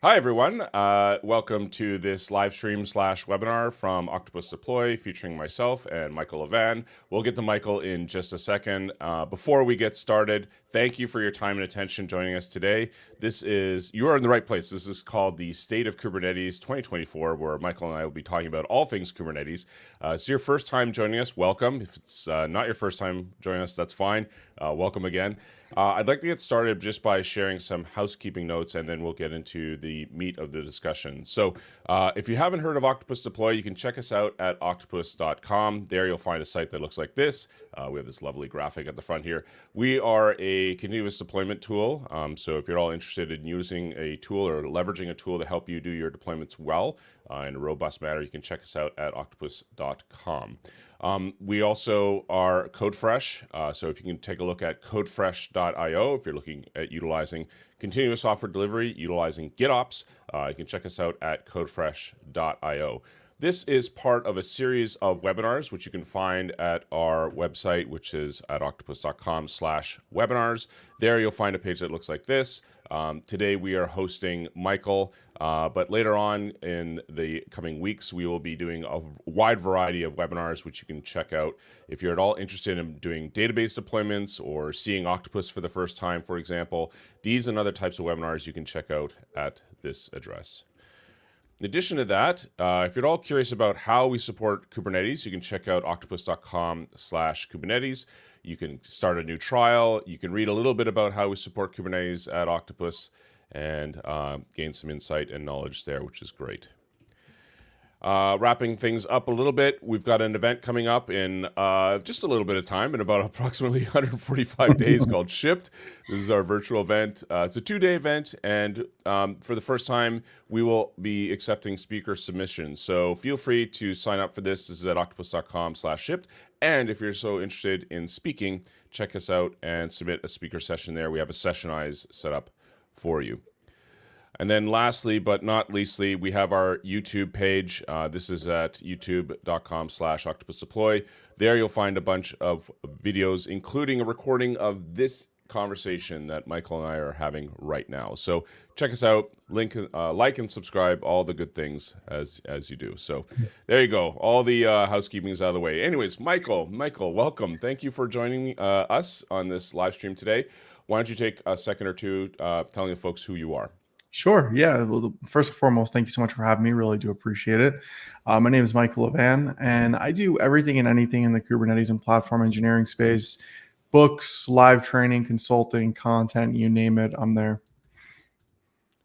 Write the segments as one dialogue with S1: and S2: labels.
S1: Hi, everyone. Welcome to this live stream / webinar from Octopus Deploy featuring myself and Michael Levan. We'll get to Michael in just a second. Before we get started, thank you for your time and attention joining us today. You are in the right place. This is called the State of Kubernetes 2024, where Michael and I will be talking about all things Kubernetes. It's your first time joining us. Welcome. If it's not your first time joining us, that's fine. Welcome again. I'd like to get started just by sharing some housekeeping notes, and then we'll get into the meat of the discussion. So if you haven't heard of Octopus Deploy, you can check us out at octopus.com. There you'll find a site that looks like this. We have this lovely graphic at the front here. We are a continuous deployment tool. So if you're all interested in using a tool or leveraging a tool to help you do your deployments well in a robust manner, you can check us out at octopus.com. We also are CodeFresh, so if you can take a look at codefresh.io, if you're looking at utilizing continuous software delivery, utilizing GitOps, you can check us out at codefresh.io. This is part of a series of webinars, which you can find at our website, which is at octopus.com/webinars. There you'll find a page that looks like this. Today we are hosting Michael, but later on in the coming weeks, we will be doing a wide variety of webinars, which you can check out. If you're at all interested in doing database deployments or seeing Octopus for the first time, for example, these and other types of webinars you can check out at this address. In addition to that, if you're at all curious about how we support Kubernetes, you can check out octopus.com/Kubernetes. You can start a new trial. You can read a little bit about how we support Kubernetes at Octopus and gain some insight and knowledge there, which is great. Wrapping things up a little bit, we've got an event coming up in just a little bit of time, in about approximately 145 days, called Shipped. This is our virtual event. It's a 2-day event, and for the first time, we will be accepting speaker submissions. So feel free to sign up for this. This is at octopus.com/shipped. And if you're so interested in speaking, check us out and submit a speaker session there. We have a Sessionize set up for you. And then lastly, but not leastly, we have our YouTube page. This is at youtube.com/octopusdeploy. There you'll find a bunch of videos, including a recording of this conversation that Michael and I are having right now. So check us out, like and subscribe, all the good things as you do. So there you go. All the housekeeping is out of the way. Anyways, Michael, welcome. Thank you for joining us on this live stream today. Why don't you take a second or two telling the folks who you are?
S2: Sure. Yeah. Well, first and foremost, thank you so much for having me. Really do appreciate it. My name is Michael Levan, and I do everything and anything in the Kubernetes and platform engineering space. Books, live training, consulting, content, you name it, I'm there.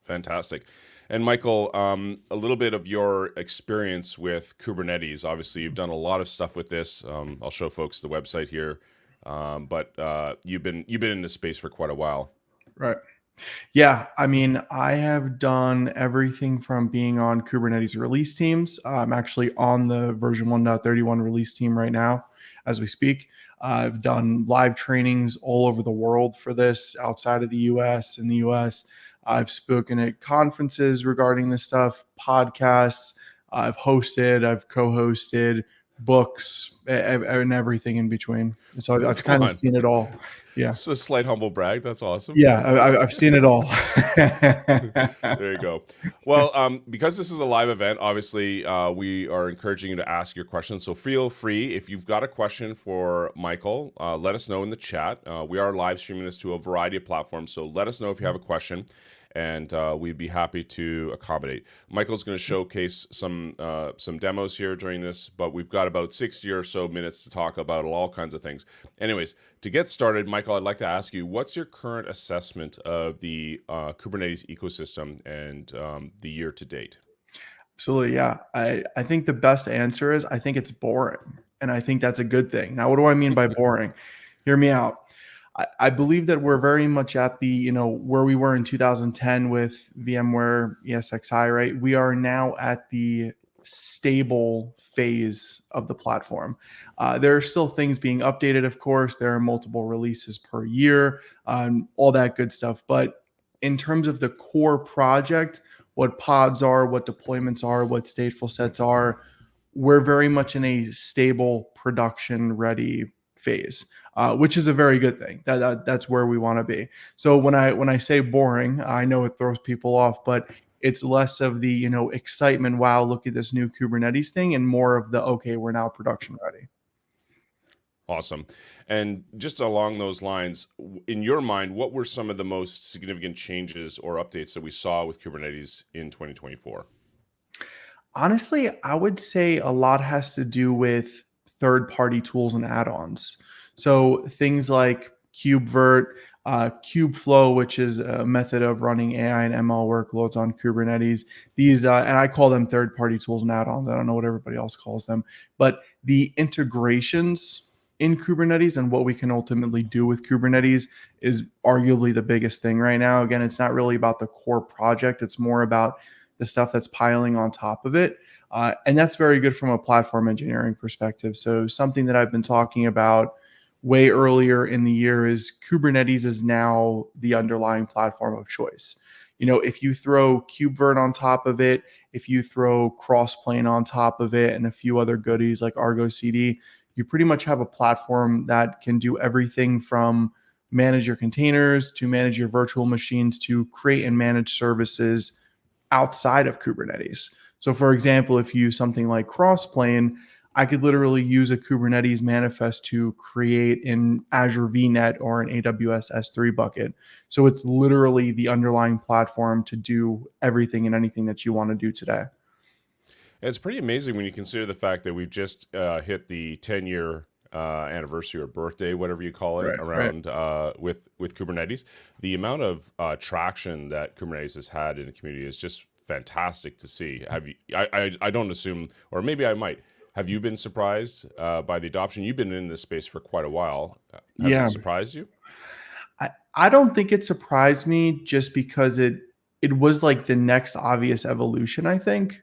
S1: Fantastic. And Michael, a little bit of your experience with Kubernetes. Obviously, you've done a lot of stuff with this. I'll show folks the website here, but you've been in this space for quite a while.
S2: Right. Yeah, I mean, I have done everything from being on Kubernetes release teams. I'm actually on the version 1.31 release team right now as we speak. I've done live trainings all over the world for this, outside of the US, in the US. I've spoken at conferences regarding this stuff, podcasts. I've hosted, I've co-hosted, books, and everything in between. So I've kind of seen it all. Yeah.
S1: It's a slight humble brag. That's awesome.
S2: Yeah, I've seen it all.
S1: There you go. Well, because this is a live event, obviously, we are encouraging you to ask your questions. So feel free, if you've got a question for Michael, let us know in the chat. We are live streaming this to a variety of platforms, so let us know if you have a question, and we'd be happy to accommodate. Michael's going to showcase some demos here during this, but we've got about 60 or so minutes to talk about all kinds of things. Anyways, to get started, Michael, I'd like to ask you, what's your current assessment of the Kubernetes ecosystem and the year to date?
S2: Absolutely, yeah. I think the best answer is I think it's boring, and I think that's a good thing. Now, what do I mean by boring? Hear me out. I believe that we're very much at the, where we were in 2010 with VMware ESXi, right? We are now at the stable phase of the platform. There are still things being updated, of course. There are multiple releases per year, all that good stuff. But in terms of the core project, what pods are, what deployments are, what stateful sets are, we're very much in a stable, production-ready phase, which is a very good thing. That's where we want to be. So when I say boring, I know it throws people off, but it's less of the, excitement. Wow, look at this new Kubernetes thing, and more of the, okay, we're now production ready.
S1: Awesome. And just along those lines, in your mind, what were some of the most significant changes or updates that we saw with Kubernetes in 2024?
S2: Honestly, I would say a lot has to do with third-party tools and add-ons. So things like KubeVirt, Kubeflow, which is a method of running AI and ML workloads on Kubernetes. These, and I call them third-party tools and add-ons. I don't know what everybody else calls them, but the integrations in Kubernetes and what we can ultimately do with Kubernetes is arguably the biggest thing right now. Again, it's not really about the core project. It's more about the stuff that's piling on top of it. And that's very good from a platform engineering perspective. So something that I've been talking about way earlier in the year is Kubernetes is now the underlying platform of choice. If you throw KubeVirt on top of it, if you throw Crossplane on top of it, and a few other goodies like Argo CD, you pretty much have a platform that can do everything from manage your containers to manage your virtual machines to create and manage services outside of Kubernetes. So for example, if you use something like Crossplane, I could literally use a Kubernetes manifest to create an Azure VNet or an AWS S3 bucket. So it's literally the underlying platform to do everything and anything that you want to do today.
S1: It's pretty amazing when you consider the fact that we've just hit the 10-year anniversary or birthday, whatever you call it, around with Kubernetes. The amount of traction that Kubernetes has had in the community is just fantastic to see. Have you? I don't assume, or maybe I might. Have you been surprised by the adoption? You've been in this space for quite a while. Has it surprised you?
S2: I don't think it surprised me, just because it was like the next obvious evolution, I think.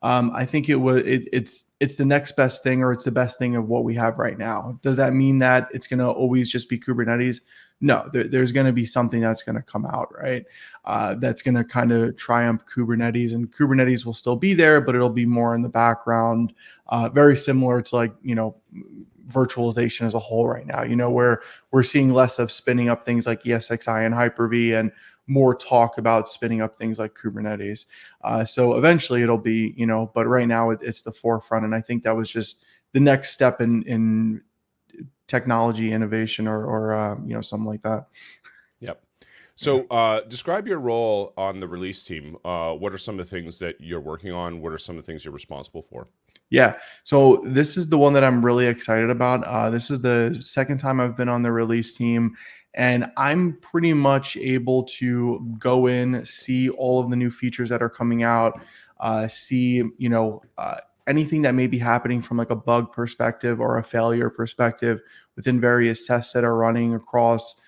S2: I think it's the next best thing, or it's the best thing of what we have right now. Does that mean that it's going to always just be Kubernetes? No, there's going to be something that's going to come out, right? That's going to kind of triumph Kubernetes, and Kubernetes will still be there, but it'll be more in the background. Very similar to, like, virtualization as a whole right now, where we're seeing less of spinning up things like ESXi and Hyper-V, and more talk about spinning up things like Kubernetes. So eventually it'll be, but right now it's the forefront. And I think that was just the next step in technology innovation, or something like that.
S1: Yep. So describe your role on the release team. What are some of the things that you're working on? What are some of the things you're responsible for?
S2: Yeah. So this is the one that I'm really excited about. This is the second time I've been on the release team, and I'm pretty much able to go in, see all of the new features that are coming out, see, anything that may be happening from like a bug perspective or a failure perspective within various tests that are running across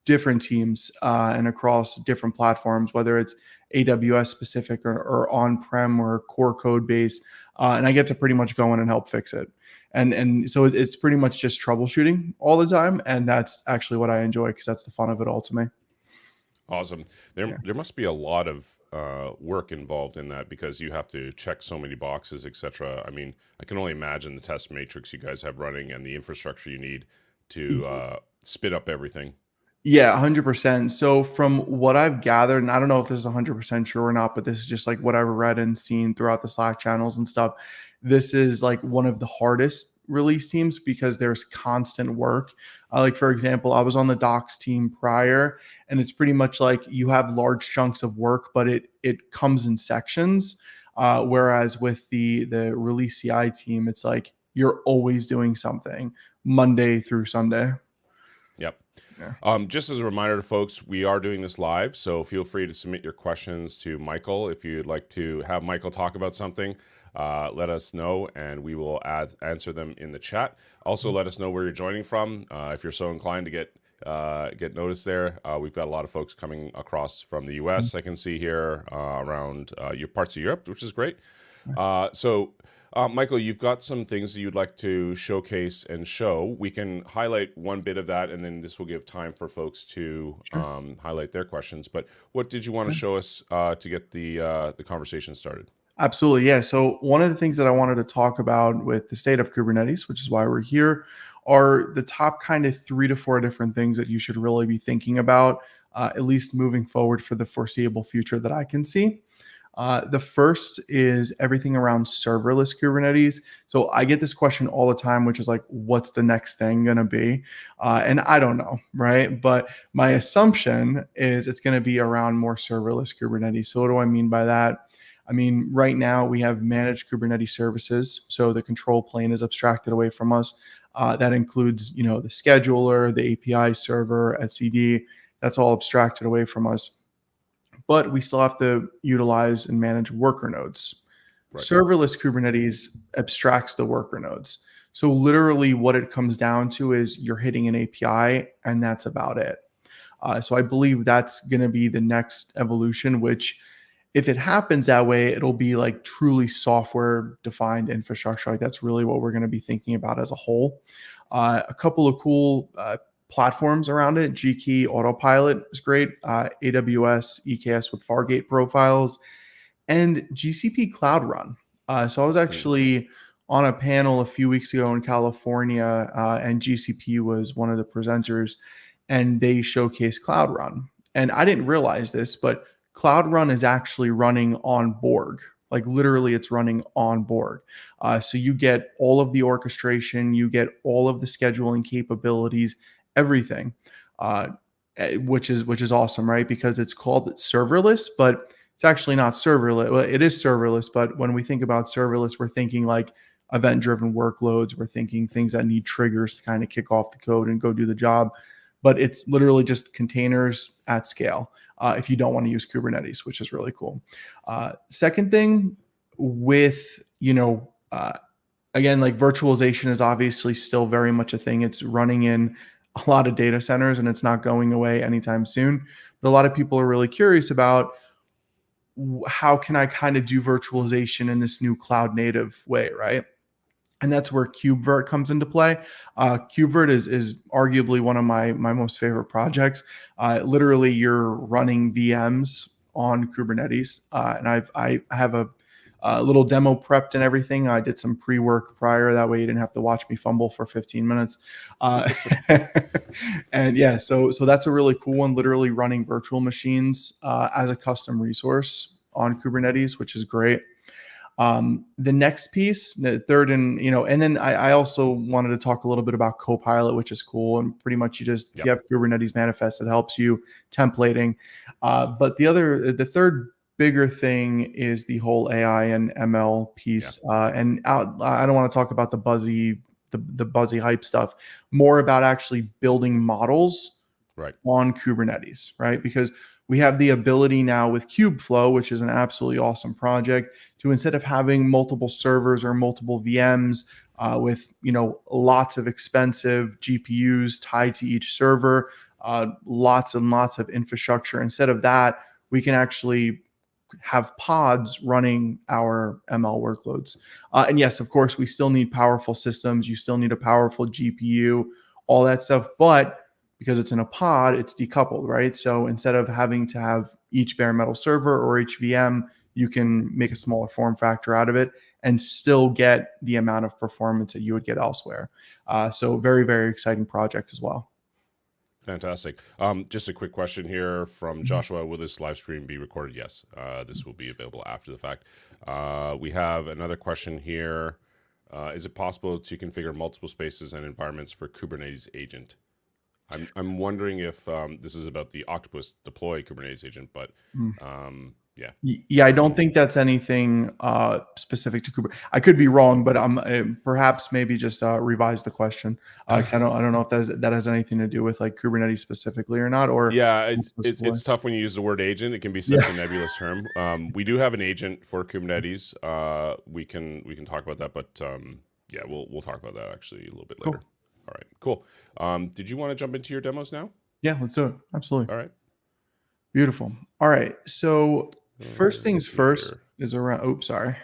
S2: different teams and across different platforms, whether it's AWS specific or on-prem or core code base. And I get to pretty much go in and help fix it. And so it's pretty much just troubleshooting all the time. And that's actually what I enjoy, because that's the fun of it all to me.
S1: Awesome. There must be a lot of work involved in that, because you have to check so many boxes, etc. I mean, I can only imagine the test matrix you guys have running and the infrastructure you need to spit up everything.
S2: Yeah, 100%. So from what I've gathered, and I don't know if this is 100% true or not, but this is just like what I've read and seen throughout the Slack channels and stuff. This is like one of the hardest release teams, because there's constant work. Like, for example, I was on the docs team prior, and it's pretty much like you have large chunks of work, but it comes in sections. Whereas with the release CI team, it's like you're always doing something Monday through Sunday.
S1: Yep. Yeah. Just as a reminder to folks, we are doing this live, so feel free to submit your questions to Michael. If you'd like to have Michael talk about something, let us know, and we will answer them in the chat. Also, let us know where you're joining from. If you're so inclined to get noticed there, we've got a lot of folks coming across from the US. I can see here around your parts of Europe, which is great. Nice. Michael, you've got some things that you'd like to showcase and show. We can highlight one bit of that, and then this will give time for folks to highlight their questions. But what did you want to show us to get the conversation started?
S2: Absolutely, yeah. So one of the things that I wanted to talk about with the state of Kubernetes, which is why we're here, are the top kind of 3 to 4 different things that you should really be thinking about, at least moving forward for the foreseeable future that I can see. The first is everything around serverless Kubernetes. So I get this question all the time, which is like, what's the next thing going to be? And I don't know, right? But my assumption is it's going to be around more serverless Kubernetes. So what do I mean by that? I mean, right now we have managed Kubernetes services. So the control plane is abstracted away from us. That includes, the scheduler, the API server, etcd. That's all abstracted away from us. But we still have to utilize and manage worker nodes.
S1: Right.
S2: Serverless Kubernetes abstracts the worker nodes. So literally what it comes down to is you're hitting an API and that's about it. So I believe that's going to be the next evolution, which if it happens that way, it'll be like truly software defined infrastructure. Like that's really what we're going to be thinking about as a whole. A couple of cool platforms around it. Gkey Autopilot is great. AWS EKS with Fargate profiles, and GCP Cloud Run. So I was actually on a panel a few weeks ago in California, and GCP was one of the presenters, and they showcased Cloud Run. And I didn't realize this, but Cloud Run is actually running on Borg. Like literally it's running on Borg. So you get all of the orchestration, you get all of the scheduling capabilities, everything, which is awesome, right? Because it's called serverless, but it's actually not serverless. Well, it is serverless, but when we think about serverless, we're thinking like event-driven workloads. We're thinking things that need triggers to kind of kick off the code and go do the job. But it's literally just containers at scale if you don't want to use Kubernetes, which is really cool. Second thing with, again, like virtualization is obviously still very much a thing. It's running in a lot of data centers and it's not going away anytime soon. But a lot of people are really curious about how can I kind of do virtualization in this new cloud native way, right? And that's where KubeVirt comes into play. KubeVirt is arguably one of my most favorite projects. Literally, you're running VMs on Kubernetes, and I have a little demo prepped and everything. I did some pre-work prior. That way, you didn't have to watch me fumble for 15 minutes. And yeah, so that's a really cool one. Literally running virtual machines as a custom resource on Kubernetes, which is great. The next piece, the third, and then I also wanted to talk a little bit about Copilot, which is cool. And pretty much if you have Kubernetes manifest, it helps you templating. But the third bigger thing is the whole AI and ML piece. I don't want to talk about the buzzy hype stuff, more about actually building models on Kubernetes, right? Because we have the ability now with Kubeflow, which is an absolutely awesome project, to instead of having multiple servers or multiple VMs with lots of expensive GPUs tied to each server, lots and lots of infrastructure. Instead of that, we can actually have pods running our ML workloads. And yes, of course, we still need powerful systems. You still need a powerful GPU, all that stuff. But because it's in a pod, it's decoupled, right? So instead of having to have each bare metal server or each VM, you can make a smaller form factor out of it and still get the amount of performance that you would get elsewhere. So very, very exciting project as well.
S1: Fantastic. Just a quick question here from Joshua. Will this live stream be recorded? Yes. This will be available after the fact. We have another question here. Is it possible to configure multiple spaces and environments for Kubernetes agent? I'm wondering if this is about the Octopus deploy Kubernetes agent, but yeah,
S2: I don't think that's anything specific to Kubernetes. I could be wrong, but perhaps maybe just revise the question because I don't know if that has anything to do with like Kubernetes specifically or not. Or
S1: yeah, it's tough when you use the word agent. It can be such a nebulous term. We do have an agent for Kubernetes. We can talk about that, but yeah, we'll talk about that actually a little bit later.
S2: Cool.
S1: All right, cool. Did you want to jump into your demos now?
S2: Yeah, let's do it. Absolutely.
S1: All right.
S2: Beautiful. All right. So first things first is around. Oops, sorry.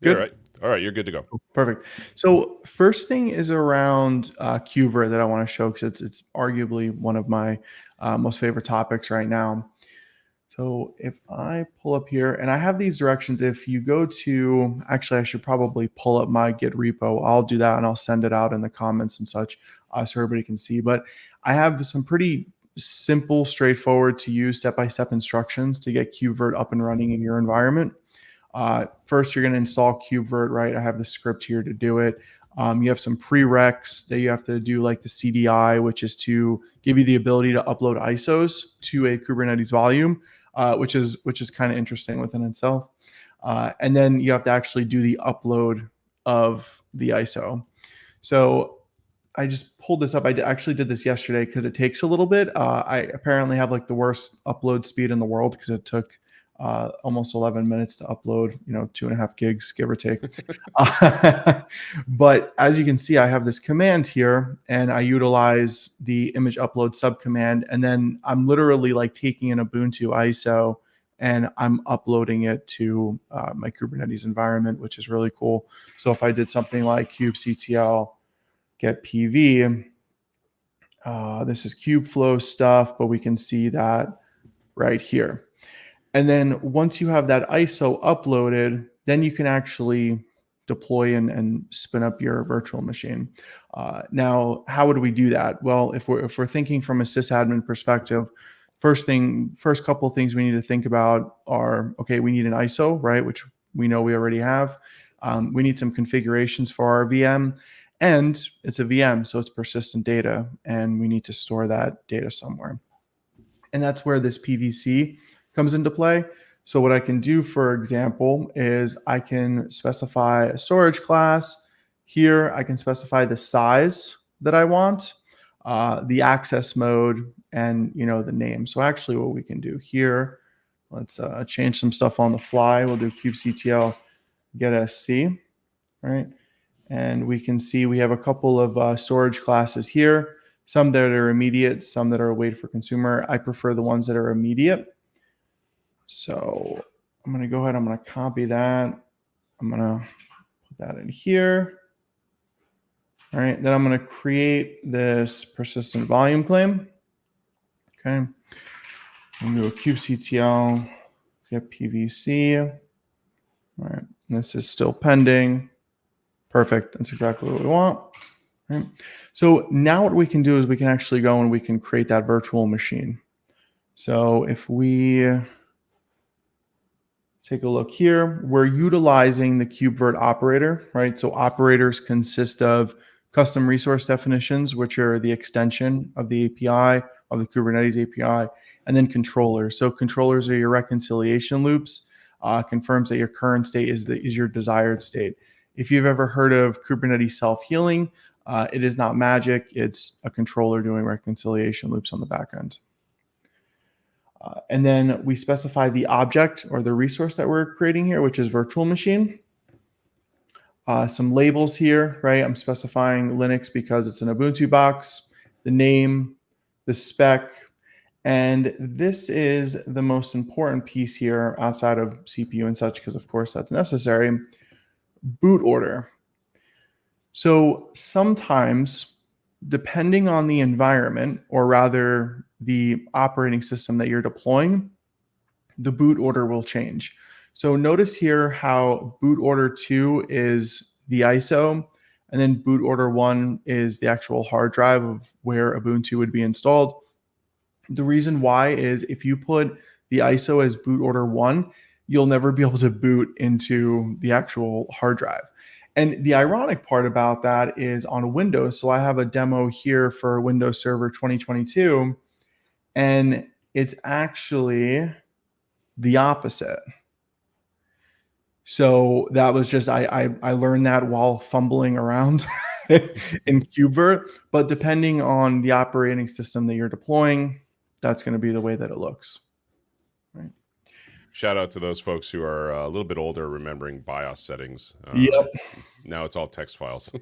S1: Good. All right. You're good to go.
S2: Perfect. So first thing is around KubeVirt that I want to show because it's arguably one of my most favorite topics right now. So if I pull up here, and I have these directions, if you go to, actually, I should probably pull up my Git repo. I'll do that and I'll send it out in the comments and such so everybody can see. But I have some pretty simple, straightforward to use step-by-step instructions to get KubeVirt up and running in your environment. First, you're going to install KubeVirt, right? I have the script here to do it. You have some prereqs that you have to do, like the CDI, which is to give you the ability to upload ISOs to a Kubernetes volume, which is kind of interesting within itself. And then you have to actually do the upload of the ISO. So I just pulled this up. I actually did this yesterday because it takes a little bit. I apparently have like the worst upload speed in the world because it took almost 11 minutes to upload, 2.5 gigs, give or take. But as you can see, I have this command here and I utilize the image upload subcommand. And then I'm literally like taking an Ubuntu ISO and I'm uploading it to my Kubernetes environment, which is really cool. So if I did something like kubectl get PV, this is kubeflow stuff, but we can see that right here. And then once you have that ISO uploaded, then you can actually deploy and spin up your virtual machine. Now, how would we do that? Well, if we're thinking from a sysadmin perspective, first couple of things we need to think about are, okay, we need an ISO, right? Which we know we already have. We need some configurations for our VM, and it's a VM, so it's persistent data, and we need to store that data somewhere. And that's where this PVC comes into play. So what I can do, for example, is I can specify a storage class. Here, I can specify the size that I want, the access mode, and the name. So actually what we can do here, let's change some stuff on the fly. We'll do kubectl get sc, right? And we can see we have a couple of storage classes here, some that are immediate, some that are await for consumer. I prefer the ones that are immediate. So I'm going to go ahead. I'm going to copy that. I'm going to put that in here. All right. Then I'm going to create this persistent volume claim. Okay. I'm going to do a kubectl get pvc. All right. And this is still pending. Perfect. That's exactly what we want. Right. So now what we can do is we can actually go and we can create that virtual machine. So if we take a look here, we're utilizing the KubeVirt operator, right? So operators consist of custom resource definitions, which are the extension of the API, of the Kubernetes API, and then controllers. So controllers are your reconciliation loops, confirms that your current state is your desired state. If you've ever heard of Kubernetes self-healing, it is not magic. It's a controller doing reconciliation loops on the back end. And then we specify the object or the resource that we're creating here, which is virtual machine. Some labels here, right? I'm specifying Linux because it's an Ubuntu box, the name, the spec, and this is the most important piece here outside of CPU and such, because of course that's necessary, boot order. So sometimes, depending on the environment, or rather the operating system that you're deploying, the boot order will change. So notice here how boot order 2 is the ISO, and then boot order 1 is the actual hard drive of where Ubuntu would be installed. The reason why is if you put the ISO as boot order 1, you'll never be able to boot into the actual hard drive. And the ironic part about that is on Windows. So I have a demo here for Windows Server 2022, and it's actually the opposite. So that was just, I learned that while fumbling around in KubeVirt, but depending on the operating system that you're deploying, that's going to be the way that it looks. Right.
S1: Shout out to those folks who are a little bit older, remembering BIOS settings.
S2: Yep.
S1: Now it's all text files.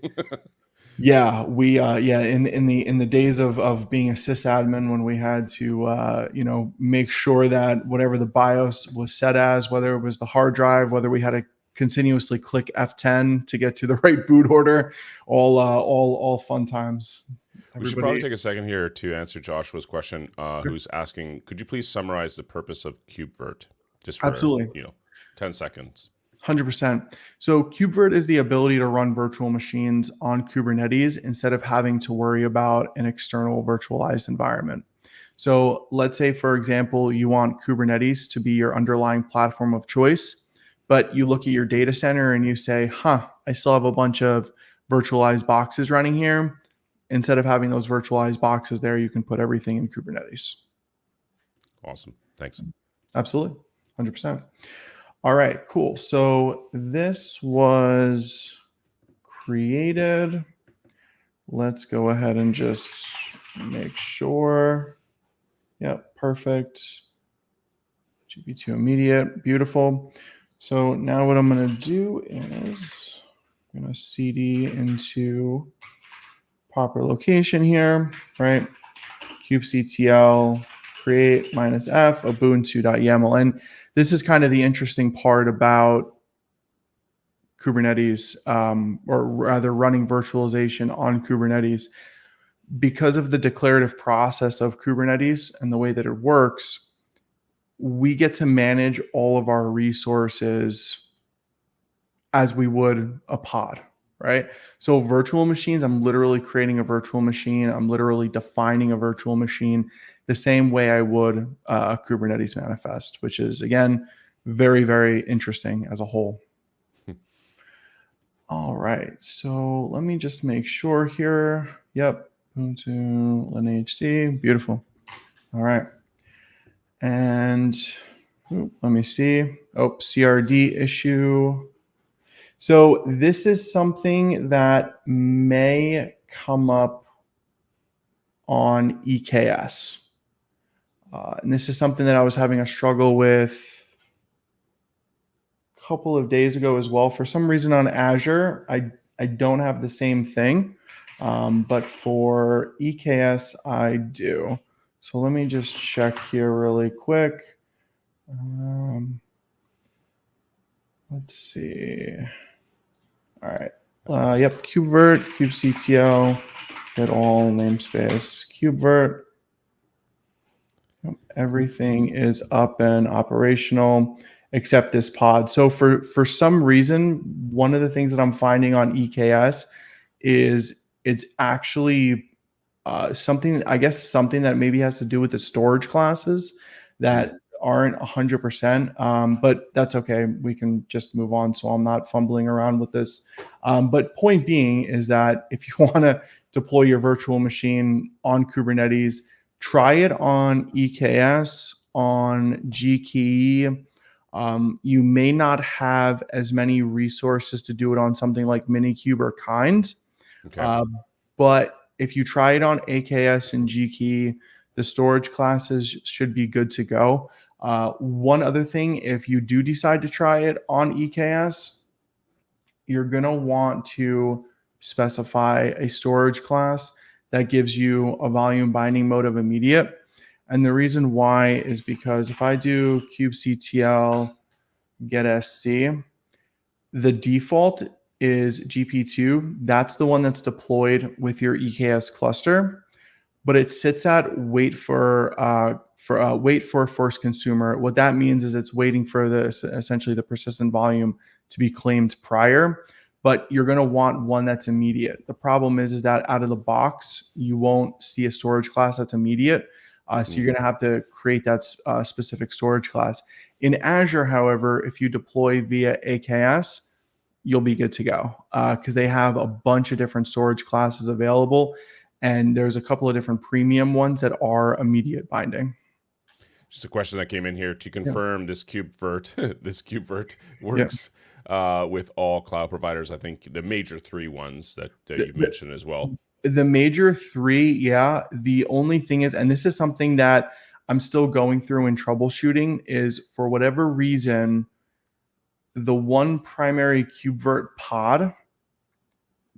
S2: Yeah, we in the days of being a sysadmin, when we had to make sure that whatever the BIOS was set as, whether it was the hard drive, whether we had to continuously click F10 to get to the right boot order, all fun times.
S1: We should probably
S2: Everybody,
S1: take a second here to answer Joshua's question,
S2: okay.
S1: who's asking, could you please summarize the purpose of KubeVirt? Just for,
S2: Absolutely.
S1: 10 seconds.
S2: 100%. So KubeVirt is the ability to run virtual machines on Kubernetes instead of having to worry about an external virtualized environment. So let's say, for example, you want Kubernetes to be your underlying platform of choice, but you look at your data center and you say, I still have a bunch of virtualized boxes running here. Instead of having those virtualized boxes there, you can put everything in Kubernetes.
S1: Awesome. Thanks.
S2: Absolutely. 100%. All right, cool. So this was created. Let's go ahead and just make sure. Yep, perfect. GP2 immediate, beautiful. So now what I'm going to do is I'm going to CD into proper location here, right? kubectl create -f ubuntu.yaml. And this is kind of the interesting part about Kubernetes, or rather running virtualization on Kubernetes. Because of the declarative process of Kubernetes and the way that it works, we get to manage all of our resources as we would a pod, right? So virtual machines, I'm literally creating a virtual machine. I'm literally defining a virtual machine the same way I would a Kubernetes manifest, which is, again, very, very interesting as a whole. All right, so let me just make sure here. Yep, Ubuntu LinHD, beautiful. All right, and let me see. Oh, CRD issue. So this is something that may come up on EKS. And this is something that I was having a struggle with a couple of days ago as well. For some reason on Azure, I don't have the same thing. But for EKS, I do. So let me just check here really quick. Let's see. All right. Yep, KubeVirt, kubectl, get all namespace, KubeVirt. Everything is up and operational except this pod. So for some reason, one of the things that I'm finding on EKS is it's actually something that maybe has to do with the storage classes that aren't 100%, but that's okay. We can just move on, so I'm not fumbling around with this. But point being is that if you want to deploy your virtual machine on Kubernetes, try it on EKS, on GKE. You may not have as many resources to do it on something like Minikube or Kind.
S1: Okay.
S2: But if you try it on AKS and GKey, the storage classes should be good to go. One other thing, if you do decide to try it on EKS, you're going to want to specify a storage class that gives you a volume binding mode of immediate. And the reason why is because if I do kubectl get sc, the default is GP2. That's the one that's deployed with your EKS cluster, but it sits at wait for first consumer. What that means is it's waiting for essentially the persistent volume to be claimed prior, but you're going to want one that's immediate. The problem is that out of the box, you won't see a storage class that's immediate. So you're going to have to create that specific storage class. In Azure, however, if you deploy via AKS, you'll be good to go because they have a bunch of different storage classes available. And there's a couple of different premium ones that are immediate binding.
S1: Just a question that came in here to confirm this KubeVirt works with all cloud providers. I think the major three ones that you mentioned as well.
S2: The major three, yeah. The only thing is, and this is something that I'm still going through and troubleshooting, is for whatever reason, the one primary KubeVirt pod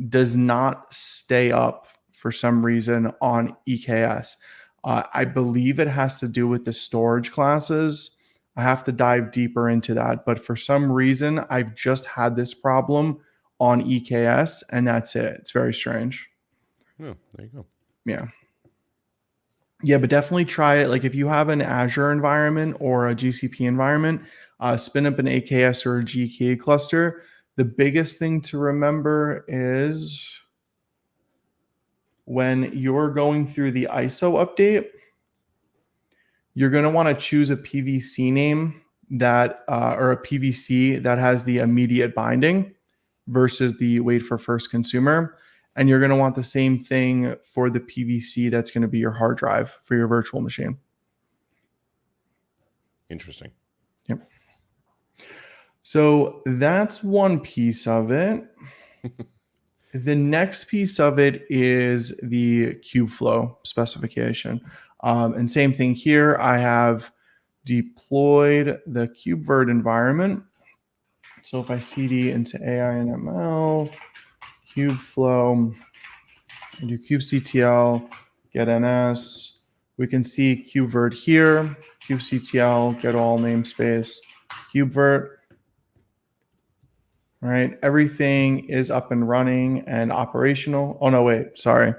S2: does not stay up for some reason on EKS. I believe it has to do with the storage classes. I have to dive deeper into that. But for some reason, I've just had this problem on EKS, and that's it. It's very strange.
S1: Oh, there you go.
S2: Yeah, but definitely try it. Like if you have an Azure environment or a GCP environment, spin up an AKS or a GKE cluster. The biggest thing to remember is when you're going through the ISO update, you're going to want to choose a PVC name that or a PVC that has the immediate binding versus the wait for first consumer. And you're going to want the same thing for the PVC that's going to be your hard drive for your virtual machine.
S1: Interesting.
S2: Yep. So that's one piece of it. The next piece of it is the Kubeflow specification. And same thing here. I have deployed the KubeVirt environment. So if I cd into AI and ML, Kubeflow, and do kubectl, get ns, we can see KubeVirt here, kubectl, get all namespace, KubeVirt. All right, everything is up and running and operational. Oh no, wait, sorry.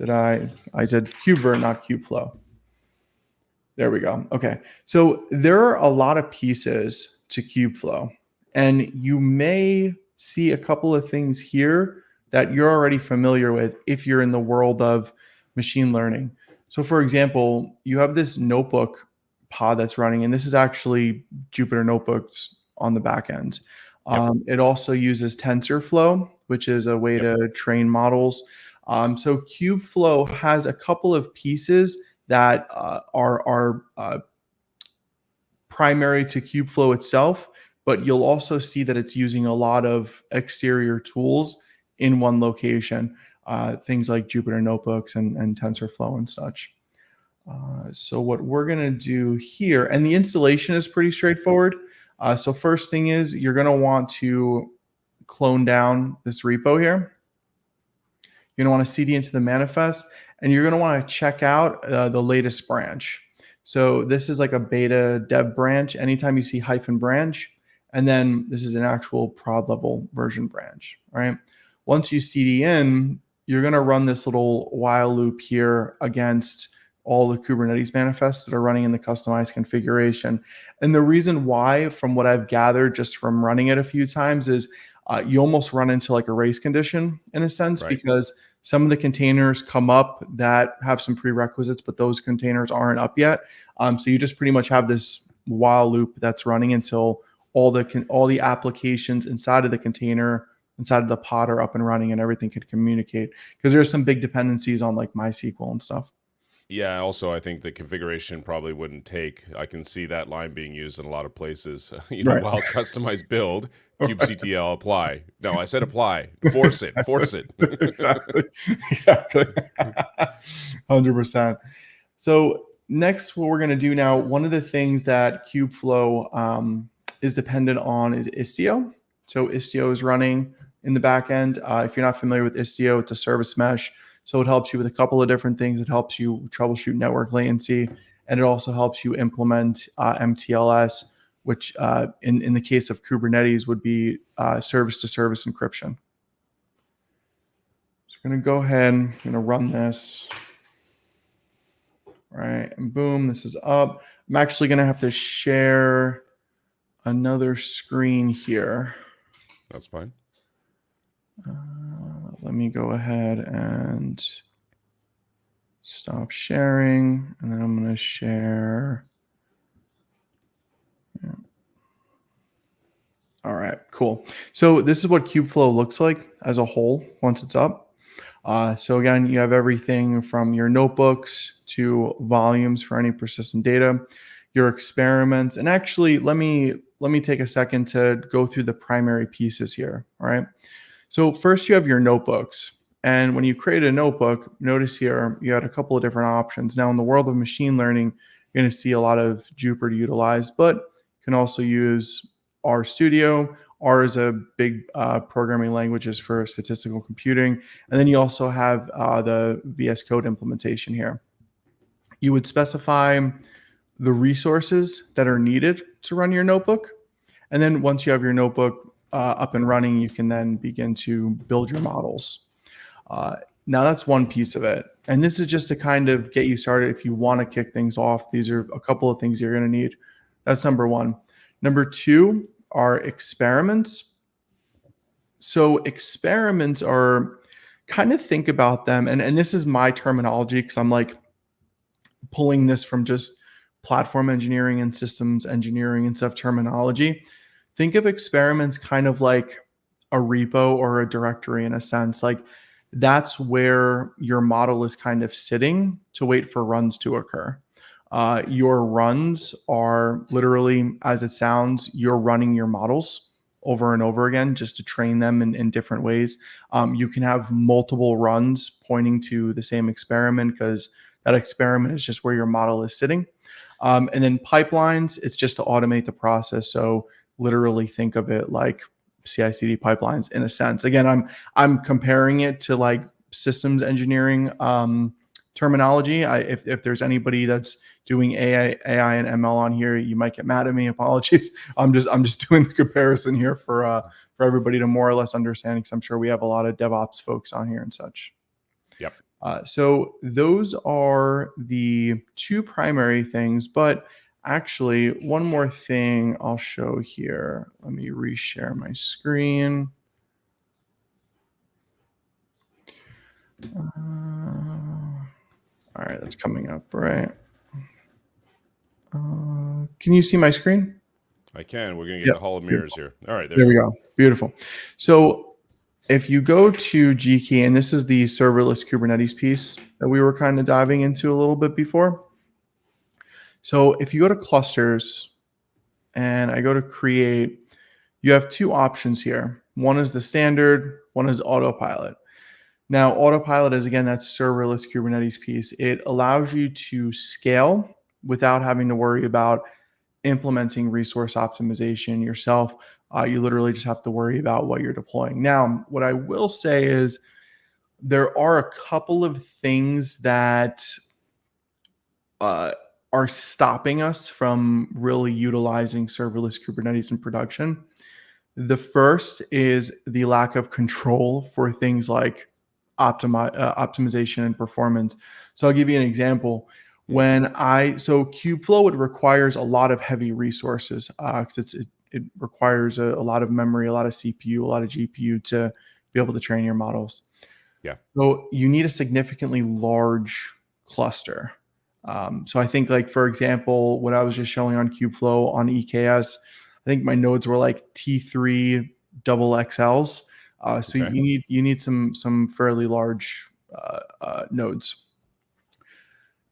S2: I said KubeVirt, not Kubeflow. There we go. Okay, so there are a lot of pieces to Kubeflow, and you may see a couple of things here that you're already familiar with if you're in the world of machine learning. So for example, you have this notebook pod that's running, and this is actually Jupyter Notebooks on the back end. It also uses TensorFlow, which is a way to train models. So Kubeflow has a couple of pieces that are primary to Kubeflow itself, but you'll also see that it's using a lot of exterior tools in one location, things like Jupyter Notebooks and TensorFlow and such. So what we're going to do here, and the installation is pretty straightforward. So first thing is you're going to want to clone down this repo here. You're going to want to cd into the manifest, and you're going to want to check out the latest branch. So this is like a beta dev branch. Anytime you see -branch, and then this is an actual prod level version branch, right? Once you cd in, you're going to run this little while loop here against all the Kubernetes manifests that are running in the customized configuration. And the reason why, from what I've gathered just from running it a few times, is you almost run into like a race condition in a sense, right? Because some of the containers come up that have some prerequisites, but those containers aren't up yet. So you just pretty much have this while loop that's running until all the applications inside of the container, inside of the pod are up and running and everything can communicate. Because there's some big dependencies on like MySQL and stuff.
S1: Yeah, also, I think the configuration probably wouldn't take. I can see that line being used in a lot of places.
S2: Right.
S1: While customized build, kubectl apply. No, I said apply. Force it.
S2: Exactly. 100%. So next, what we're going to do now, one of the things that Kubeflow is dependent on is Istio. So Istio is running in the back end. If you're not familiar with Istio, it's a service mesh. So it helps you with a couple of different things. It helps you troubleshoot network latency, and it also helps you implement MTLS, which in the case of Kubernetes would be service-to-service encryption. So I'm going to go ahead, I'm going to run this. All right, and boom, this is up. I'm actually going to have to share another screen here.
S1: That's fine.
S2: Let me go ahead and stop sharing, and then I'm going to share. Yeah. All right, cool. So this is what Kubeflow looks like as a whole once it's up. So again, you have everything from your notebooks to volumes for any persistent data, your experiments, and actually let me take a second to go through the primary pieces here. All right. So first you have your notebooks. And when you create a notebook, notice here you had a couple of different options. Now in the world of machine learning, you're going to see a lot of Jupyter utilized, but you can also use RStudio. R is a big programming languages for statistical computing. And then you also have the VS Code implementation here. You would specify the resources that are needed to run your notebook. And then once you have your notebook up and running, you can then begin to build your models. Now that's one piece of it. And this is just to kind of get you started. If you want to kick things off, these are a couple of things you're going to need. That's number one. Number two are experiments. So experiments are, kind of think about them. And this is my terminology because I'm like pulling this from just platform engineering and systems engineering and stuff terminology. Think of experiments kind of like a repo or a directory in a sense. Like that's where your model is kind of sitting to wait for runs to occur. Your runs are literally, as it sounds, you're running your models over and over again just to train them in different ways. You can have multiple runs pointing to the same experiment because that experiment is just where your model is sitting. And then pipelines, it's just to automate the process. So literally think of it like CI/CD pipelines in a sense. Again, I'm comparing it to like systems engineering terminology. If there's anybody that's doing AI and ML on here, you might get mad at me. Apologies. I'm just doing the comparison here for everybody to more or less understand, because I'm sure we have a lot of DevOps folks on here and such.
S1: Yep.
S2: So those are the two primary things, but actually one more thing I'll show here. Let me reshare my screen. All right, that's coming up, right? Can you see my screen?
S1: I can. We're going to get the Hall of Mirrors here. All right,
S2: there we go. Beautiful. So if you go to Gkey, and this is the serverless Kubernetes piece that we were kind of diving into a little bit before. So if you go to clusters and I go to create, you have two options here. One is the standard, one is autopilot. Now, autopilot is, again, that serverless Kubernetes piece. It allows you to scale without having to worry about implementing resource optimization yourself. You literally just have to worry about what you're deploying. Now, what I will say is there are a couple of things that are stopping us from really utilizing serverless Kubernetes in production. The first is the lack of control for things like optimization and performance. So I'll give you an example. So Kubeflow, it requires a lot of heavy resources because it requires a lot of memory, a lot of CPU, a lot of GPU to be able to train your models.
S1: Yeah.
S2: So you need a significantly large cluster. So I think, like, for example, what I was just showing on Kubeflow on EKS, I think my nodes were like T3 double XLs. So okay. you need some fairly large nodes.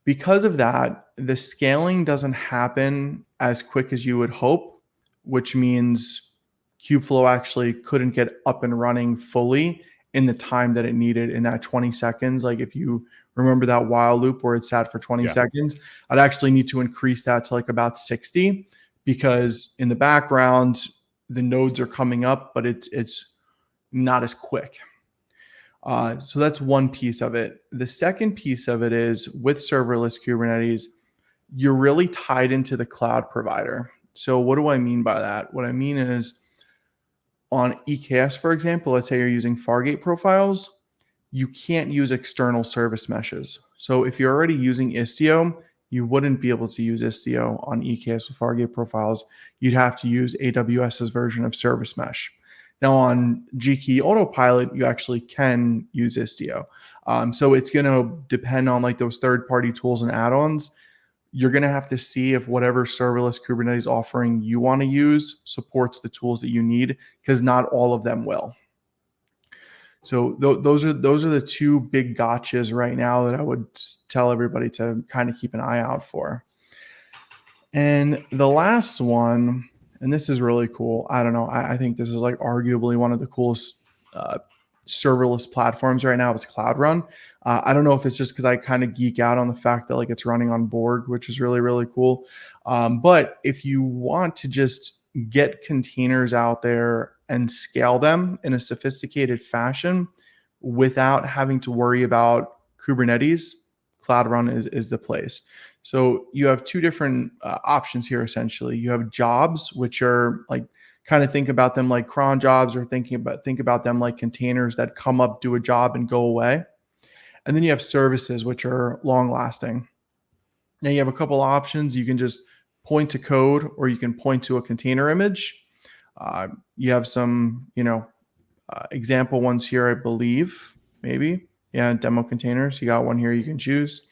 S2: Because of that, the scaling doesn't happen as quick as you would hope, which means Kubeflow actually couldn't get up and running fully in the time that it needed in that 20 seconds. Like if you remember that while loop where it sat for 20 seconds, I'd actually need to increase that to like about 60, because in the background, the nodes are coming up, but it's not as quick. So that's one piece of it. The second piece of it is with serverless Kubernetes, you're really tied into the cloud provider. So what do I mean by that? What I mean is on EKS, for example, let's say you're using Fargate profiles, you can't use external service meshes. So if you're already using Istio, you wouldn't be able to use Istio on EKS with Fargate profiles. You'd have to use AWS's version of service mesh. Now on Gkey Autopilot, you actually can use Istio. So it's going to depend on like those third-party tools and add-ons. You're going to have to see if whatever serverless Kubernetes offering you want to use supports the tools that you need, because not all of them will. So those are the two big gotchas right now that I would tell everybody to kind of keep an eye out for. And the last one, and this is really cool. I don't know. I think this is like arguably one of the coolest serverless platforms right now. It's Cloud Run. I don't know if it's just because I kind of geek out on the fact that like it's running on Borg, which is really, really cool. But if you want to just get containers out there and scale them in a sophisticated fashion without having to worry about Kubernetes, Cloud Run is the place. So you have two different options here, essentially. You have jobs, which are like, kind of think about them like cron jobs, or think about them like containers that come up, do a job, and go away. And then you have services, which are long lasting. Now you have a couple options. You can just point to code, or you can point to a container image. You have some, example ones here, I believe, maybe. Yeah, demo containers. You got one here you can choose.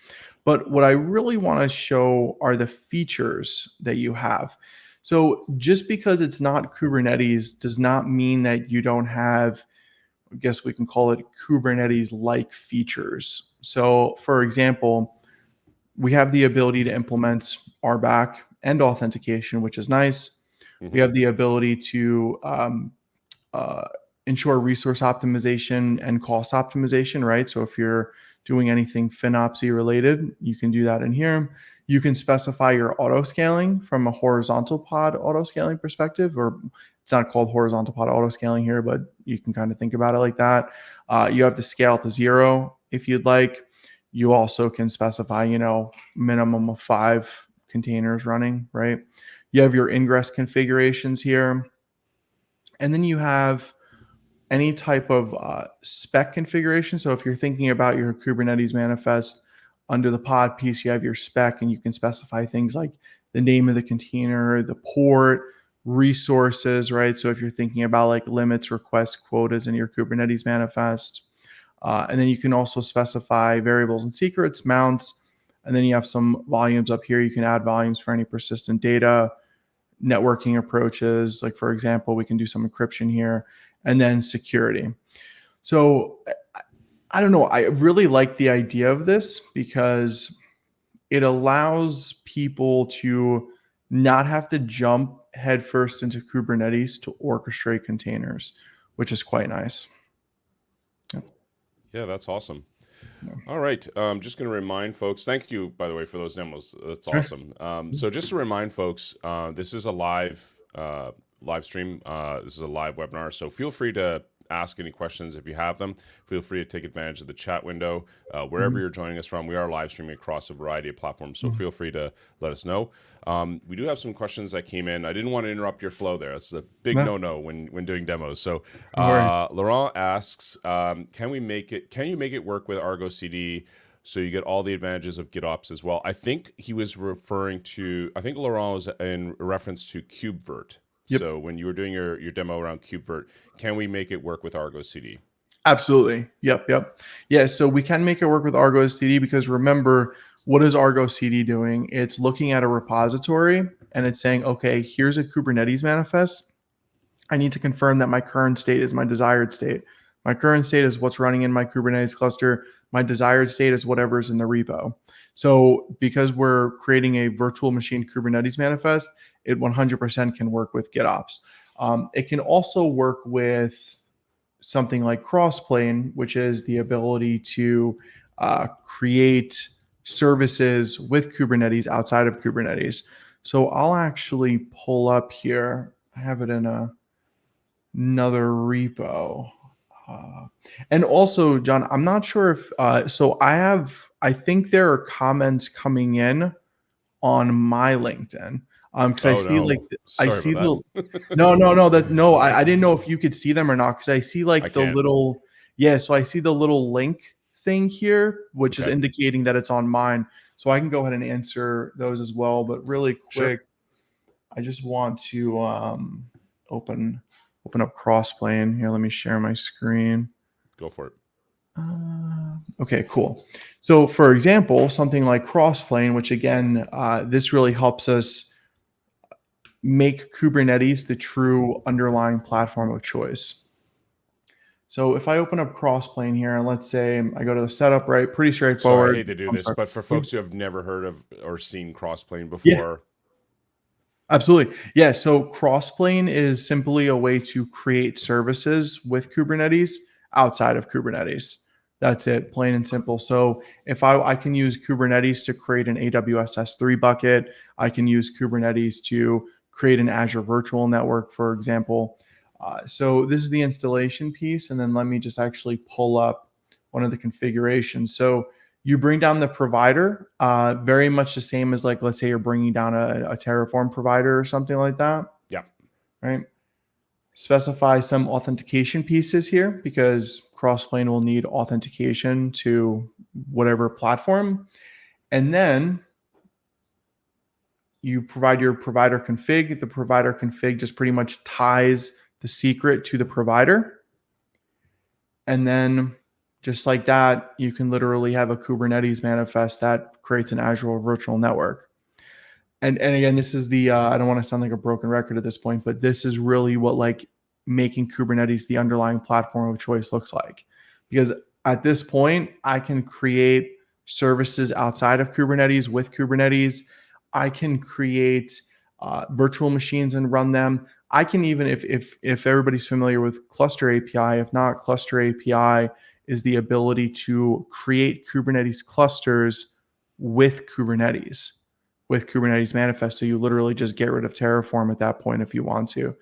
S2: But what I really want to show are the features that you have. So just because it's not Kubernetes does not mean that you don't have, I guess we can call it Kubernetes-like features. So for example, we have the ability to implement RBAC and authentication, which is nice. We have the ability to ensure resource optimization and cost optimization, right? So if you're doing anything FinOpsy related, you can do that in here. You can specify your auto scaling from a horizontal pod auto scaling perspective, or it's not called horizontal pod auto scaling here, but you can kind of think about it like that. You have the scale to 0 if you'd like. You also can specify, minimum of 5 containers running, right? You have your ingress configurations here. And then you have any type of spec configuration. So if you're thinking about your Kubernetes manifest, under the pod piece, you have your spec, and you can specify things like the name of the container, the port, resources, right? So if you're thinking about like limits, requests, quotas in your Kubernetes manifest, and then you can also specify variables and secrets, mounts, and then you have some volumes up here. You can add volumes for any persistent data, networking approaches. Like for example, we can do some encryption here, and then security. So I don't know. I really like the idea of this because it allows people to not have to jump headfirst into Kubernetes to orchestrate containers, which is quite nice.
S1: Yeah, that's awesome. All right. I'm just going to remind folks, thank you, by the way, for those demos. That's awesome. So just to remind folks, this is a live stream. This is a live webinar. So feel free to ask any questions if you have them. Feel free to take advantage of the chat window. Wherever you're joining us from, we are live streaming across a variety of platforms. So feel free to let us know. We do have some questions that came in. I didn't want to interrupt your flow there. That's a big no-no when doing demos. So Laurent asks, can you make it work with Argo CD so you get all the advantages of GitOps as well? I think he was referring to, I think Laurent was in reference to KubeVirt. Yep. So when you were doing your demo around KubeVirt, can we make it work with Argo CD?
S2: Absolutely. Yep. Yeah, so we can make it work with Argo CD because remember, what is Argo CD doing? It's looking at a repository and it's saying, okay, here's a Kubernetes manifest. I need to confirm that my current state is my desired state. My current state is what's running in my Kubernetes cluster. My desired state is whatever's in the repo. So because we're creating a virtual machine Kubernetes manifest, it 100% can work with GitOps. It can also work with something like Crossplane, which is the ability to create services with Kubernetes outside of Kubernetes. So I'll actually pull up here. I have it in another repo. And also, John, I'm not sure if, so I think there are comments coming in on my LinkedIn. Cause I see like, I see the, I didn't know if you could see them or not. Cause I see like the little, so I see the little link thing here, which is indicating that it's on mine. So I can go ahead and answer those as well. But really quick, I just want to open up Crossplane here. Let me share my screen.
S1: Go for it.
S2: Okay, cool. So for example, something like Crossplane, which again, this really helps us make Kubernetes the true underlying platform of choice. So if I open up Crossplane here, and let's say I go to the setup, right? Pretty straightforward.
S1: Sorry, I hate to do this, but for folks who have never heard of or seen Crossplane before.
S2: Absolutely. Yeah. So Crossplane is simply a way to create services with Kubernetes outside of Kubernetes. That's it, plain and simple. So if I can use Kubernetes to create an AWS S3 bucket, I can use Kubernetes to create an Azure virtual network, for example. So this is the installation piece. And then let me just actually pull up one of the configurations. So you bring down the provider, very much the same as like, let's say you're bringing down a Terraform provider or something like that.
S1: Yeah.
S2: Right. Specify some authentication pieces here because Crossplane will need authentication to whatever platform. And then you provide your provider config. The provider config just pretty much ties the secret to the provider. And then just like that, you can literally have a Kubernetes manifest that creates an Azure virtual network. And again, this is the, I don't want to sound like a broken record at this point, but this is really what like making Kubernetes the underlying platform of choice looks like. Because at this point, I can create services outside of Kubernetes with Kubernetes. I can create virtual machines and run them. I can even, if everybody's familiar with Cluster API, if not, Cluster API is the ability to create Kubernetes clusters with Kubernetes manifest. So you literally just get rid of Terraform at that point if you want to.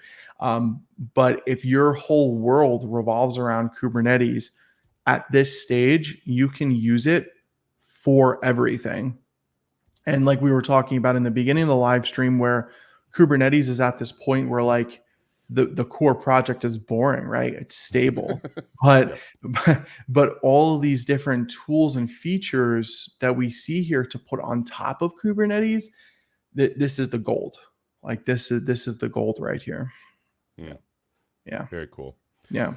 S2: But if your whole world revolves around Kubernetes, at this stage, you can use it for everything. And like we were talking about in the beginning of the live stream, where Kubernetes is at this point where like the core project is boring, right? It's stable. But but all of these different tools and features that we see here to put on top of Kubernetes, this is the gold. Like this is the gold right here. Yeah.
S1: Very cool.
S2: Yeah.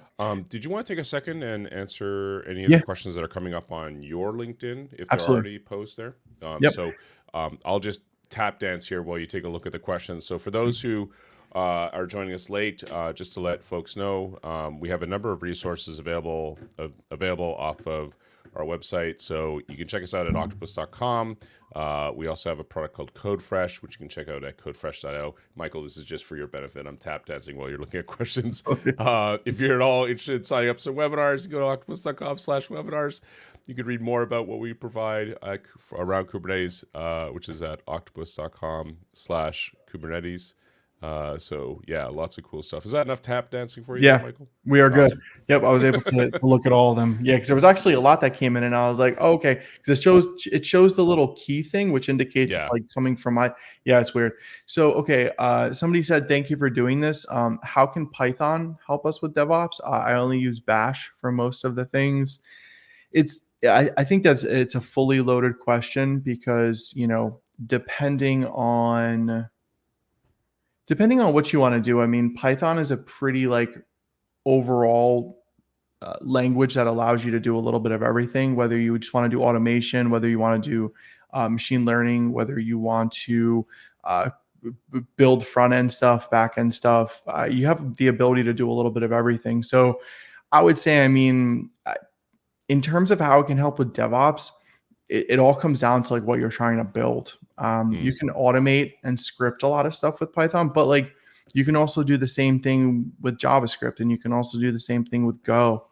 S1: Did you want to take a second and answer any of the questions that are coming up on your LinkedIn, if they're already posted there? So I'll just tap dance here while you take a look at the questions. So for those who are joining us late, just to let folks know, we have a number of resources available off of our website. So you can check us out at octopus.com. We also have a product called CodeFresh, which you can check out at codefresh.io. Michael, this is just for your benefit. I'm tap dancing while you're looking at questions. If you're at all interested in signing up for some webinars, you go to octopus.com/webinars. You can read more about what we provide around Kubernetes, which is at octopus.com/Kubernetes. So yeah, lots of cool stuff. Is that enough tap dancing for you, Michael?
S2: We are awesome. Good. Yep, I was able to look at all of them. Yeah, because there was actually a lot that came in, and I was like, oh, okay, because it shows the little key thing, which indicates it's like coming from my. Yeah, it's weird. So okay, somebody said thank you for doing this. How can Python help us with DevOps? I only use Bash for most of the things. I think it's a fully loaded question because depending on what you want to do. I mean, Python is a pretty like overall language that allows you to do a little bit of everything, whether you just want to do automation, whether you want to do machine learning, whether you want to build front end stuff, back end stuff. You have the ability to do a little bit of everything. So I would say, I mean, in terms of how it can help with DevOps, it all comes down to like what you're trying to build. You can automate and script a lot of stuff with Python, but like you can also do the same thing with JavaScript, and you can also do the same thing with Go.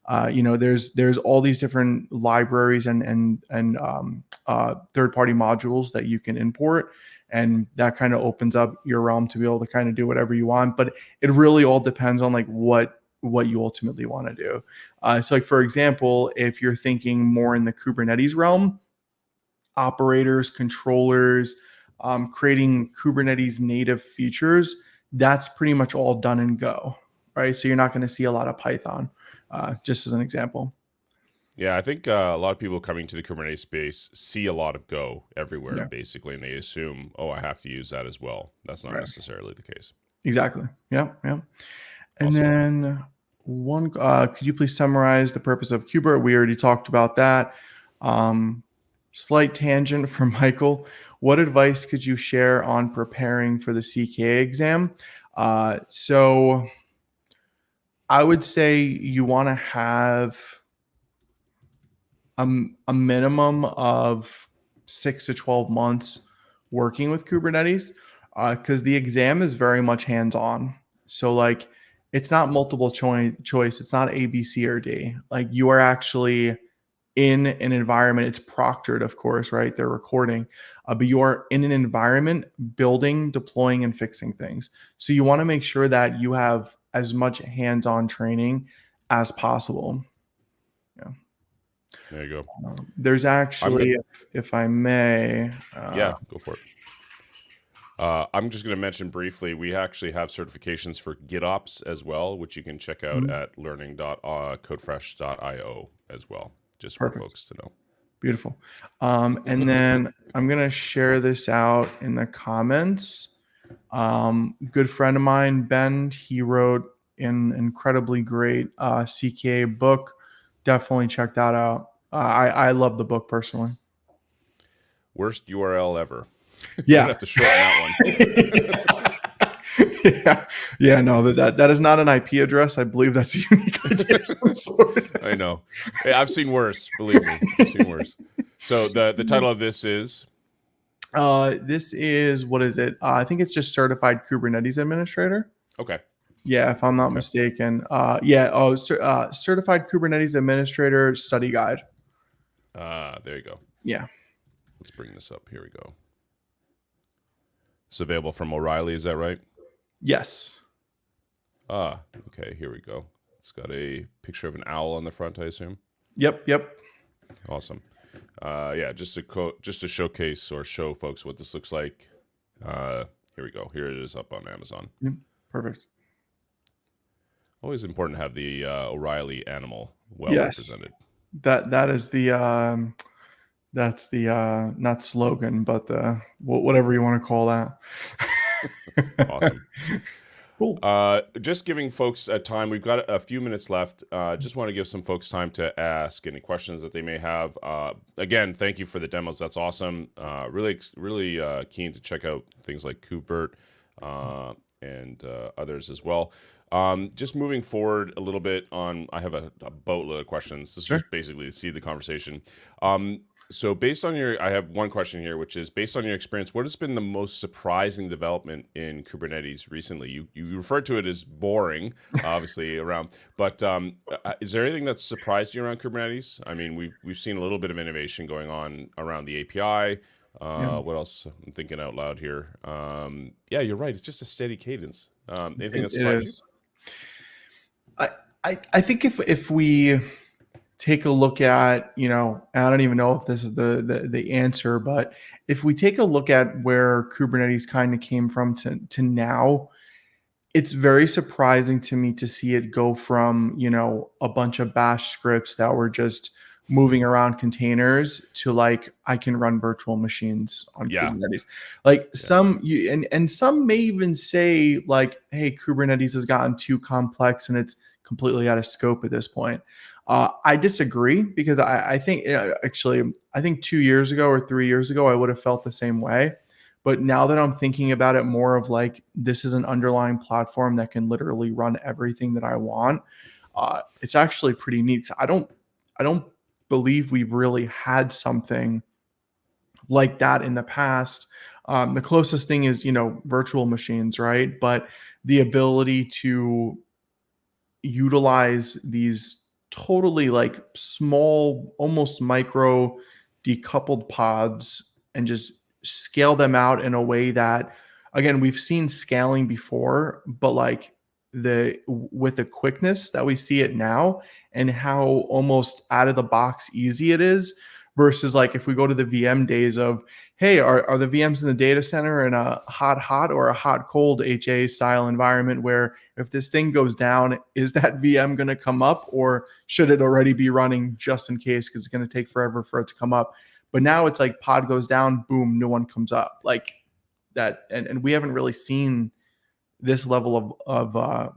S2: There's all these different libraries and third-party modules that you can import, and that kind of opens up your realm to be able to kind of do whatever you want. But it really all depends on like what you ultimately want to do. So like, for example, if you're thinking more in the Kubernetes realm, operators, controllers, creating Kubernetes native features, that's pretty much all done in Go, right? So you're not going to see a lot of Python, just as an example.
S1: Yeah, I think a lot of people coming to the Kubernetes space see a lot of Go everywhere, basically, and they assume, oh, I have to use that as well. That's not necessarily the case.
S2: Exactly. Yeah. And then could you please summarize the purpose of Kubernetes? We already talked about that. Slight tangent from Michael. What advice could you share on preparing for the CKA exam? So I would say you want to have a minimum of 6 to 12 months working with Kubernetes, because the exam is very much hands-on. So like, it's not multiple choice. It's not A, B, C, or D. Like, you are actually in an environment. It's proctored, of course, right? They're recording, but you are in an environment building, deploying, and fixing things. So you want to make sure that you have as much hands-on training as possible. Yeah.
S1: There you go.
S2: There's actually, if I may.
S1: Yeah, go for it. I'm just going to mention briefly, we actually have certifications for GitOps as well, which you can check out at learning.codefresh.io as well, just for folks to know.
S2: Beautiful. And then I'm going to share this out in the comments. Good friend of mine, Ben, he wrote an incredibly great CKA book. Definitely check that out. I love the book personally.
S1: Worst URL ever.
S2: Yeah.
S1: You're gonna have to shorten that one.
S2: Yeah, no, that is not an IP address. I believe that's a unique ID of some sort.
S1: I know. I've seen worse, believe me. I've seen worse. So the title of this is?
S2: This is, what is it? I think it's just Certified Kubernetes Administrator.
S1: Okay.
S2: Yeah, if I'm not mistaken. Certified Kubernetes Administrator Study Guide.
S1: There you go.
S2: Yeah.
S1: Let's bring this up. Here we go. It's available from O'Reilly, is that right?
S2: Yes.
S1: Okay, here we go. It's got a picture of an owl on the front, I assume.
S2: Yep.
S1: Awesome. Yeah, just to showcase or show folks what this looks like. Here we go. Here it is up on Amazon.
S2: Perfect.
S1: Always important to have the O'Reilly animal well represented.
S2: That is the that's the not slogan, but the whatever you want to call that.
S1: Awesome.
S2: Cool.
S1: Just giving folks time. We've got a few minutes left. Just want to give some folks time to ask any questions that they may have. Again, thank you for the demos. That's awesome. Really keen to check out things like Kubevert and others as well. Just moving forward a little bit on, I have a boatload of questions. This is just basically to see the conversation. So based on I have one question here, which is based on your experience, what has been the most surprising development in Kubernetes recently? You referred to it as boring, obviously around, but is there anything that's surprised you around Kubernetes? I mean, we've seen a little bit of innovation going on around the API. What else? I'm thinking out loud here. Yeah, you're right. It's just a steady cadence. Anything that surprised you?
S2: I think if we take a look at, I don't even know if this is the answer, but if we take a look at where Kubernetes kind of came from to now, it's very surprising to me to see it go from, a bunch of bash scripts that were just moving around containers to like, I can run virtual machines on Kubernetes. Like some may even say like, hey, Kubernetes has gotten too complex and it's completely out of scope at this point. I disagree because I think I think 2 years ago or 3 years ago, I would have felt the same way. But now that I'm thinking about it more of like, this is an underlying platform that can literally run everything that I want. It's actually pretty neat. I don't believe we've really had something like that in the past. The closest thing is, virtual machines, right? But the ability to utilize these totally like small, almost micro decoupled pods and just scale them out in a way that, again, we've seen scaling before, but like with the quickness that we see it now and how almost out of the box easy it is versus like if we go to the VM days of, hey, are the VMs in the data center in a hot or a hot cold HA style environment where if this thing goes down, is that VM going to come up or should it already be running just in case because it's going to take forever for it to come up? But now it's like pod goes down, boom, new one comes up like that. And we haven't really seen this level of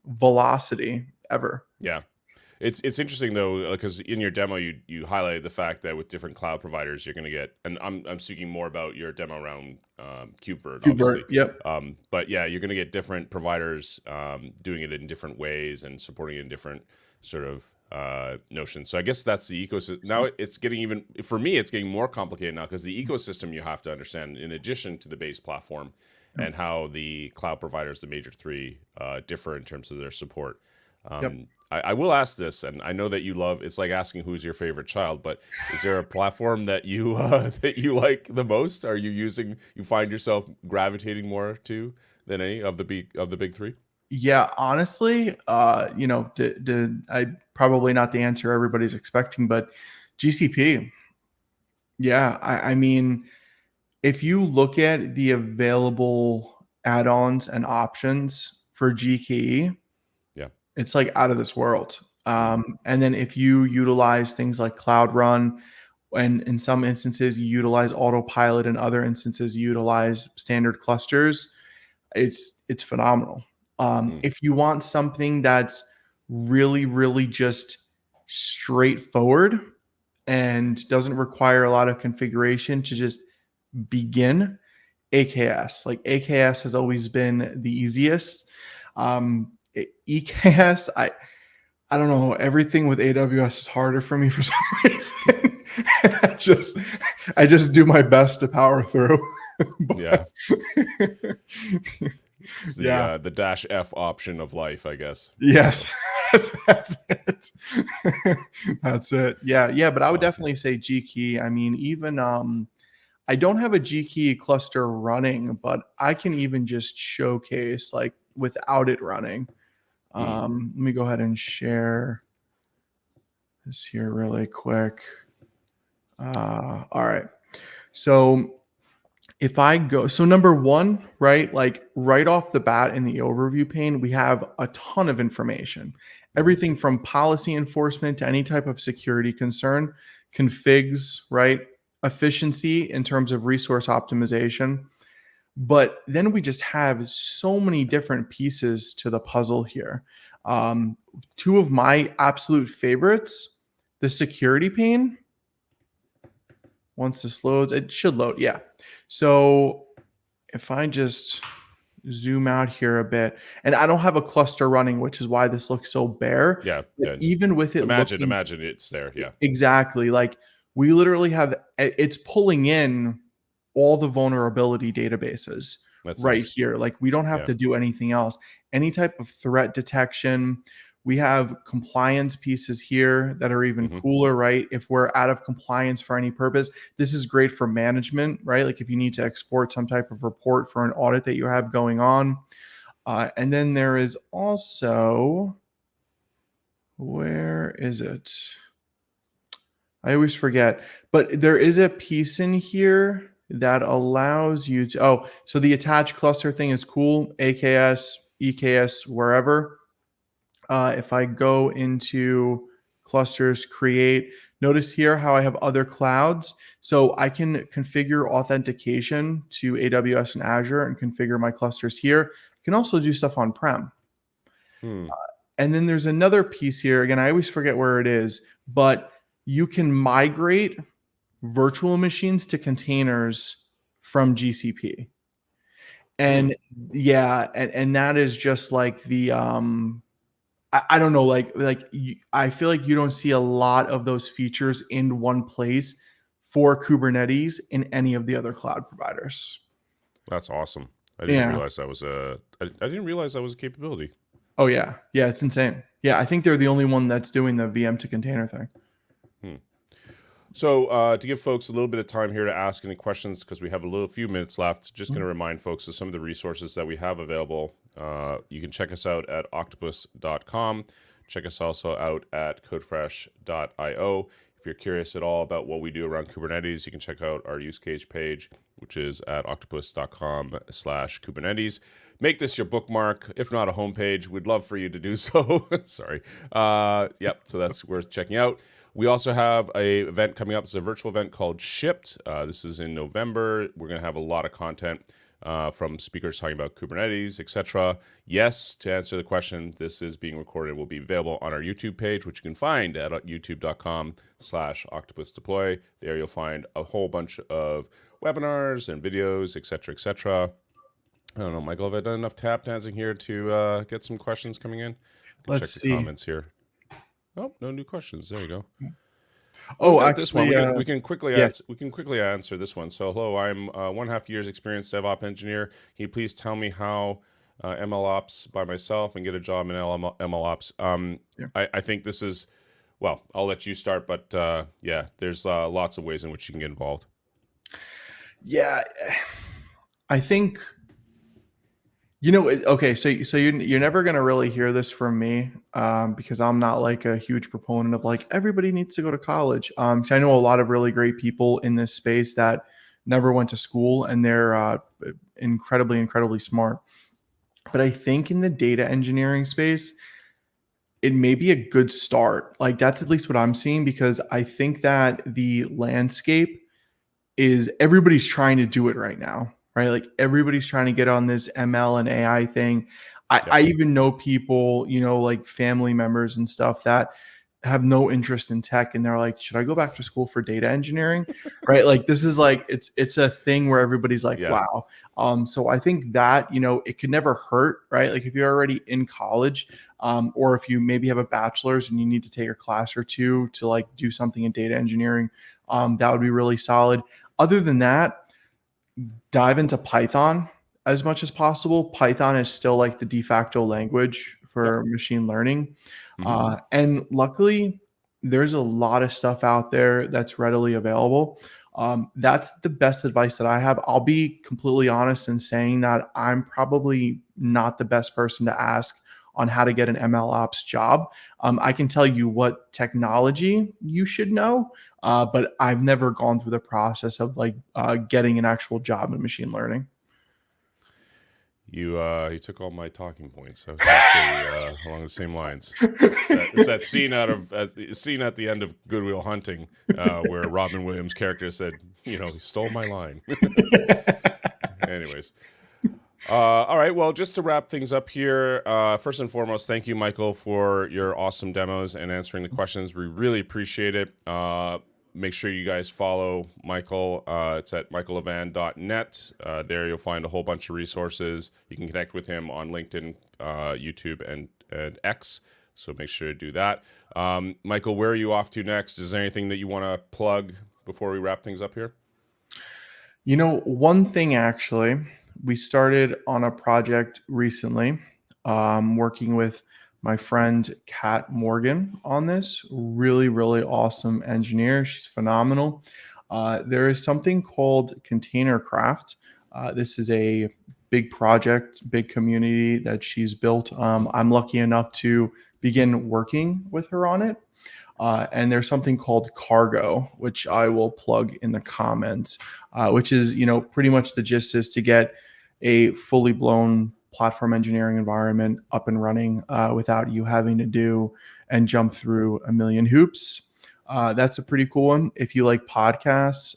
S2: velocity ever.
S1: Yeah. It's interesting though, because in your demo you highlighted the fact that with different cloud providers you're going to get, and I'm speaking more about your demo around Kubevert, obviously.
S2: Yep.
S1: But yeah, you're going to get different providers doing it in different ways and supporting it in different sort of notions. So I guess that's the ecosystem. Now it's getting for me, it's getting more complicated now because the ecosystem you have to understand in addition to the base platform and how the cloud providers, the major three, differ in terms of their support. I will ask this, and I know that you love. It's like asking who's your favorite child, but is there a platform that you like the most? Are you using? You find yourself gravitating more to than any of the big three?
S2: Yeah, honestly, I probably not the answer everybody's expecting, but GCP. Yeah, I mean, if you look at the available add-ons and options for GKE, it's like out of this world. And then if you utilize things like Cloud Run And in some instances, you utilize autopilot. In other instances, you utilize standard clusters. It's phenomenal. If you want something that's really, really just straightforward and doesn't require a lot of configuration to just begin, AKS. Like AKS has always been the easiest. EKS, I don't know. Everything with AWS is harder for me for some reason. I just do my best to power through.
S1: Yeah. It's
S2: Yeah.
S1: the dash F option of life, I guess.
S2: Yes. That's it. That's it. Yeah. But I would
S1: Awesome.
S2: definitely say G-Key. I mean, even I don't have a G-Key cluster running, but I can even just showcase like without it running. Let me go ahead and share this here really quick. All right. So if I go, so number one, right, like right off the bat in the overview pane, we have a ton of information. Everything from policy enforcement to any type of security concern, configs, right, efficiency in terms of resource optimization. But then we just have so many different pieces to the puzzle here. Two of my absolute favorites, the security pane. Once this loads, it should load. Yeah. So if I just zoom out here a bit, and I don't have a cluster running, which is why this looks so bare.
S1: Yeah.
S2: Even with it,
S1: imagine it's there. Yeah.
S2: Exactly. Like we literally have, it's pulling in all the vulnerability databases. That's right nice. Here. Like we don't have to do anything else. Any type of threat detection. We have compliance pieces here that are even cooler, right? If we're out of compliance for any purpose, this is great for management, right? Like if you need to export some type of report for an audit that you have going on. And then there is also, where is it? I always forget, but there is a piece in here that allows you to, so the attached cluster thing is cool. AKS, EKS, wherever. If I go into clusters, create, notice here how I have other clouds. So I can configure authentication to AWS and Azure and configure my clusters here. I can also do stuff on-prem. And then there's another piece here. Again, I always forget where it is, but you can migrate virtual machines to containers from GCP. And and that is just like the, I don't know, I feel like you don't see a lot of those features in one place for Kubernetes in any of the other cloud providers.
S1: That's awesome. I didn't realize that was I didn't realize that was a capability.
S2: Oh yeah. Yeah, it's insane. Yeah, I think they're the only one that's doing the VM to container thing.
S1: So to give folks a little bit of time here to ask any questions, because we have a few minutes left, just going to remind folks of some of the resources that we have available. You can check us out at octopus.com. Check us also out at codefresh.io. If you're curious at all about what we do around Kubernetes, you can check out our use case page, which is at octopus.com/Kubernetes. Make this your bookmark, if not a homepage. We'd love for you to do so. Sorry. So that's worth checking out. We also have a event coming up. It's a virtual event called Shipped. This is in November. We're going to have a lot of content from speakers talking about Kubernetes, etc. Yes, to answer the question, this is being recorded and will be available on our YouTube page, which you can find at youtube.com/octopusdeploy. There you'll find a whole bunch of webinars and videos, etc., etc. I don't know, Michael, have I done enough tap dancing here to get some questions coming in?
S2: Let's
S1: check the comments here. Oh, no new questions. There you go.
S2: Actually,
S1: this one we can quickly answer this one. So, hello, I'm 1.5 years experienced DevOps engineer. Can you please tell me how MLOps by myself and get a job in MLOps? I think this is, well, I'll let you start, but there's lots of ways in which you can get involved.
S2: Yeah, I think. Okay, so you're never gonna really hear this from me because I'm not like a huge proponent of like everybody needs to go to college. So I know a lot of really great people in this space that never went to school and they're incredibly smart. But I think in the data engineering space, it may be a good start. Like that's at least what I'm seeing, because I think that the landscape is everybody's trying to do it right now, right? Like everybody's trying to get on this ML and AI thing. I
S1: Yep.
S2: even know people, like family members and stuff that have no interest in tech, and they're like, should I go back to school for data engineering? Right? Like this is like it's a thing where everybody's like,
S1: Yeah.
S2: wow. So I think that, it could never hurt, right? Like if you're already in college, or if you maybe have a bachelor's and you need to take a class or two to like do something in data engineering, that would be really solid. Other than that, dive into Python as much as possible. Python is still like the de facto language
S1: Yep.
S2: for machine learning.
S1: Hmm.
S2: And luckily, there's a lot of stuff out there that's readily available. That's the best advice that I have. I'll be completely honest in saying that I'm probably not the best person to ask on how to get an ML ops job. I can tell you what technology you should know, but I've never gone through the process of like getting an actual job in machine learning.
S1: You took all my talking points. I was going to say along the same lines. It's that scene scene at the end of Good Will Hunting, where Robin Williams' character said, he stole my line. Anyways. All right. Well, just to wrap things up here, first and foremost, thank you, Michael, for your awesome demos and answering the questions. We really appreciate it. Make sure you guys follow Michael. It's at michaellevan.net. There you'll find a whole bunch of resources. You can connect with him on LinkedIn, YouTube, and X. So make sure to do that. Michael, where are you off to next? Is there anything that you want to plug before we wrap things up here?
S2: One thing actually, we started on a project recently, working with my friend Kat Morgan on this. Really, really awesome engineer. She's phenomenal. There is something called Container Craft. This is a big project, big community that she's built. I'm lucky enough to begin working with her on it. And there's something called Cargo, which I will plug in the comments, which is, pretty much the gist is to get a fully blown platform engineering environment up and running without you having to do and jump through a million hoops. That's a pretty cool one. If you like podcasts,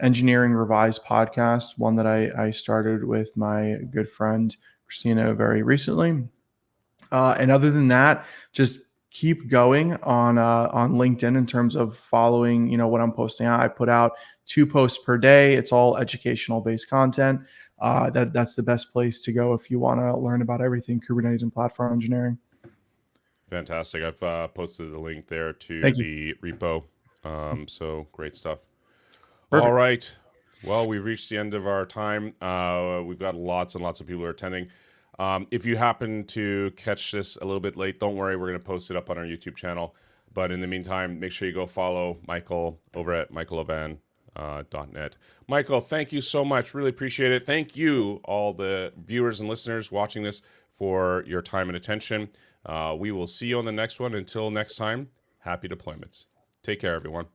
S2: Engineering Revised podcast, one that I started with my good friend Christina very recently. And other than that, just keep going on LinkedIn in terms of following, what I'm posting out. I put out 2 posts per day. It's all educational based content. That's the best place to go if you want to learn about everything Kubernetes and platform engineering.
S1: Fantastic. I've posted the link there to
S2: Thank you.
S1: the repo. So great stuff.
S2: Perfect.
S1: All right. Well, we've reached the end of our time. We've got lots and lots of people who are attending. If you happen to catch this a little bit late, don't worry. We're going to post it up on our YouTube channel. But in the meantime, make sure you go follow Michael over at michaellevan.net. Michael, thank you so much. Really appreciate it. Thank you, all the viewers and listeners watching this, for your time and attention. We will see you on the next one. Until next time, happy deployments. Take care, everyone.